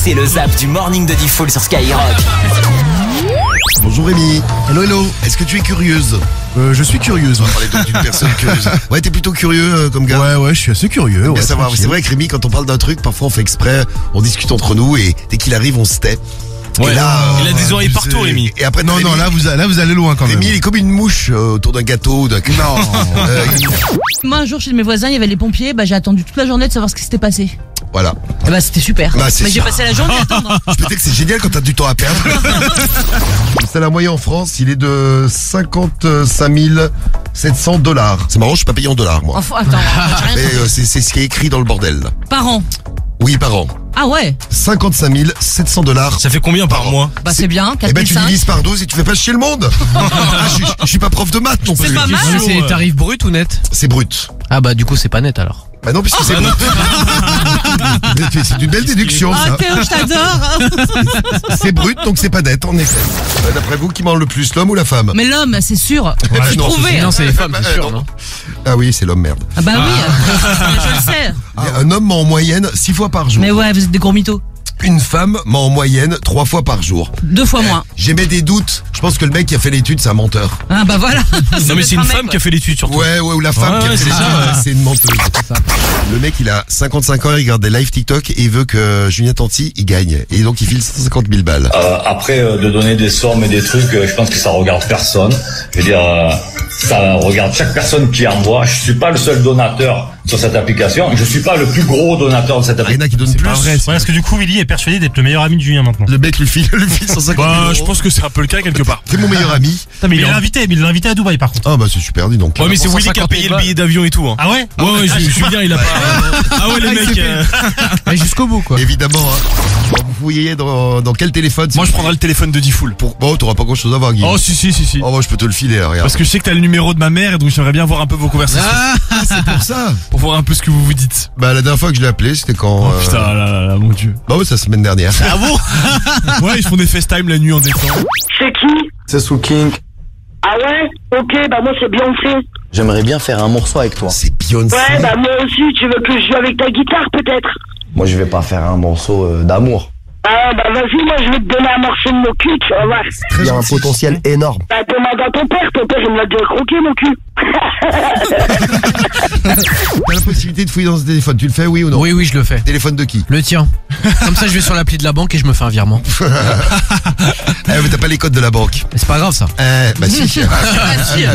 C'est le zap du morning de Diffoul sur Skyrock. Bonjour Rémi. Hello. Est-ce que tu es curieuse? Je suis curieuse. On va parler donc d'une personne curieuse. Ouais, t'es plutôt curieux comme gars. Ouais, je suis assez curieux. Bien Ouais, savoir. tranquille. C'est vrai que Rémi, quand on parle d'un truc, parfois on fait exprès, on discute entre nous et dès qu'il arrive, on se tait. Ouais, Et là, il a des oreilles partout, Rémi. Et après, Non, Rémi, là vous allez loin quand même. Rémi, il est comme une mouche autour d'un gâteau ou d'un. Non. Moi, un jour, chez mes voisins, il y avait les pompiers. J'ai attendu toute la journée de savoir ce qui s'était passé. Voilà. Et c'était super. Bah, c'est Mais j'ai ça. passé la journée à attendre. Je peux te dire que c'est génial quand t'as du temps à perdre. Le salaire moyen en France, il est de 55 700 $. C'est marrant, je suis pas payé en dollars, moi. Enfin, attends, j'ai rien Mais c'est ce qui est écrit dans le bordel. Là. par an. Oui, par an. Ah ouais, 55 700 $. Ça fait combien par mois? c'est bien, Eh ben, tu 4005. divises par 12 et tu fais pas chier le monde. Je suis pas prof de maths non plus. C'est pas mal. Ah, c'est tarif brut ou net? C'est brut. Ah bah du coup c'est pas net alors. Bah non, puisque c'est brut. C'est une belle déduction, Ah ça. Théo, je t'adore. C'est brut, donc c'est pas net, en effet. D'après vous, qui mange le plus, l'homme ou la femme? Mais l'homme, c'est sûr. Ouais, J'ai non, trouvé. Non c'est les femmes c'est sûr non. non? Ah oui, c'est l'homme, merde. Ah bah oui, je le sais. Un homme ment en moyenne 6 fois par jour. Mais ouais, vous êtes des gros mythos. Une femme ment en moyenne 3 fois par jour. 2 fois moins. J'émets des doutes. Je pense que le mec qui a fait l'étude, c'est un menteur. Ah bah voilà. Non mais c'est une femme qui a fait l'étude surtout. Ouais, ou la femme qui a Ouais, fait c'est l'étude, ça, ouais. c'est une menteuse. Le mec, il a 55 ans, il regarde des live TikTok et il veut que Julien Tanti, il gagne. Et donc, il file 150 000 balles. Après, de donner des sommes et des trucs, je pense que ça regarde personne. Je veux dire, ça regarde chaque personne qui envoie. Je suis pas le seul donateur sur cette application. Je suis pas le plus gros donateur de cette Il y en application. a qui donnent plus. Ouais, parce que du coup Willy est persuadé d'être le meilleur ami de Julien maintenant. Le mec lui file 150 000 Bah, euros. je pense que c'est un peu le cas quelque part. C'est mon meilleur ami. Mais il l'a invité à Dubaï par contre. Ah bah c'est super, dis donc. Ouais mais c'est Willy qui a 150 000 payé le billet d'avion et tout. Ah ouais? Ouais, Julien il a pas. Ah ouais les mecs. Mais jusqu'au bout quoi. Évidemment, hein. Bon, vous fouillez dans quel téléphone? Moi je prendrai le téléphone de Diffoul. Bon, t'auras pas grand chose à voir, Guy. Oh si. Oh, moi je peux te le filer, regarde. Parce que je sais que t'as le numéro de ma mère et donc j'aimerais bien voir un peu vos conversations. c'est pour ça. Pour voir un peu ce que vous vous dites. Bah la dernière fois que je l'ai appelé, c'était quand... Oh putain là, mon dieu. Bah ouais, c'est la semaine dernière. Ah bon? Ouais, ils font des FaceTime la nuit en décembre. C'est qui? C'est Soul King. Ah ouais? Ok, bah moi c'est Beyoncé. J'aimerais bien faire un morceau avec toi. C'est Beyoncé. Ouais, bah moi aussi, tu veux que je joue avec ta guitare peut-être? Moi, je vais pas faire un morceau d'amour. Ah bah vas-y, moi je vais te donner un morceau de mon cul, tu vas voir. Très Il y a un gentil. potentiel énorme. Bah demande à ton père il me l'a déjà croqué mon cul. T'as la possibilité de fouiller dans ce téléphone, tu le fais, oui ou non? Oui je le fais. Téléphone de qui? Le tien. Comme ça je vais sur l'appli de la banque et je me fais un virement. Mais t'as pas les codes de la banque. Mais c'est pas grave ça. Bah si. Non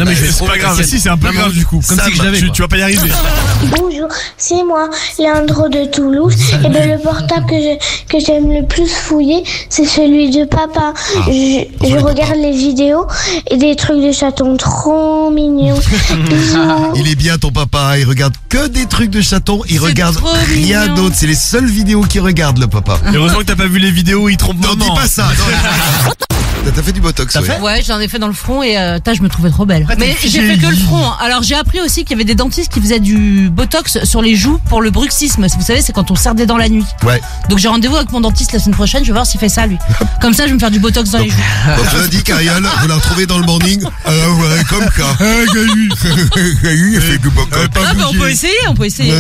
mais je vais C'est pas grave, si c'est un peu grave du coup. Comme si je l'avais, quoi. Tu vas pas y arriver. Bonjour, c'est moi, Leandro de Toulouse. Et ben le portable que j'aime le plus fouiller, c'est celui de papa. Je regarde les vidéos et des trucs de chatons trop mignons. Bisous. Il est bien ton papa, il regarde que des trucs de chaton, il regarde trop rien mignon. d'autre, c'est les seules vidéos qu'il regarde le papa. Heureusement que t'as pas vu les vidéos où il trompe Non, dis maman. pas ça. non. T'as fait du botox, ouais. Ouais, j'en ai fait dans le front et je me trouvais trop belle. Mais j'ai fait que le front. Hein. Alors j'ai appris aussi qu'il y avait des dentistes qui faisaient du botox sur les joues pour le bruxisme. Vous savez, c'est quand on serre des dents la nuit. Ouais. Donc j'ai rendez-vous avec mon dentiste la semaine prochaine. Je vais voir s'il fait ça lui. Comme ça, je vais me faire du botox dans les joues. Donc je l'ai dit, Cariole, vous la retrouvez dans le morning. Alors ouais, comme ça. Gaïu, il fait du botox. Ah bah on peut essayer.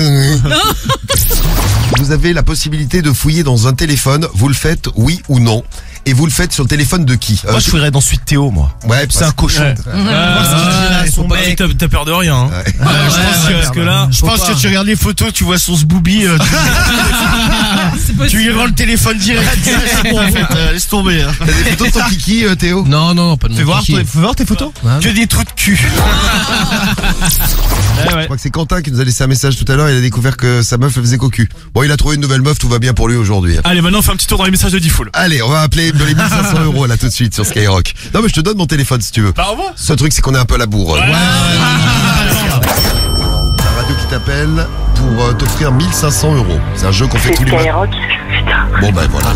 Vous avez la possibilité de fouiller dans un téléphone, vous le faites oui ou non. Et vous le faites sur le téléphone de qui? Moi je fouillerais dans celui de Théo moi. Ouais, C'est un cochon. son mec. T'as peur de rien. Hein. Je pense parce que là. Je pense que tu regardes les photos, tu vois son sbooby, tu lui rends le téléphone direct. C'est bon en fait, laisse tomber. Hein. T'as des photos de ton kiki, Théo? Non pas de Fais mon voir, kiki. faut voir tes photos. Ouais. Que des trous de cul. Je crois que c'est Quentin qui nous a laissé un message tout à l'heure, il a découvert que sa meuf le faisait cocu. Bon, il a trouvé une nouvelle meuf, tout va bien pour lui aujourd'hui. Allez, maintenant on fait un petit tour dans les messages de Diffoul. Allez, on va appeler les 1500 euros là tout de suite sur Skyrock. Non mais je te donne mon téléphone si tu veux. Bah au revoir. Ce truc c'est qu'on est un peu à la bourre. La radio qui t'appelle pour t'offrir 1500 euros. C'est un jeu qu'on fait tous les matins. Skyrock, putain. Bon ben voilà.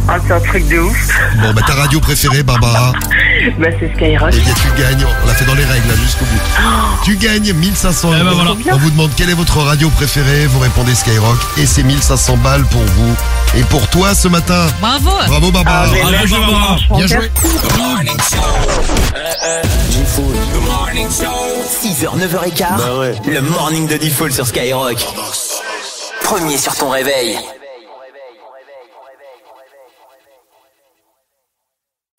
Ah c'est un truc de ouf. Bon ben ta radio préférée Barbara. Bah c'est Skyrock. Eh bien tu gagnes, on l'a fait dans les règles là, jusqu'au bout. Tu gagnes 1500 euros. ben voilà. On vous demande quelle est votre radio préférée, vous répondez Skyrock et c'est 1500 balles pour vous. Et pour toi ce matin. Bravo. Bravo Barbara. mais Allez, merci, Barbara. franchement, Bien joué. merci. 6h, 9h15. Le morning de Diffoul sur Skyrock. Premier sur ton réveil.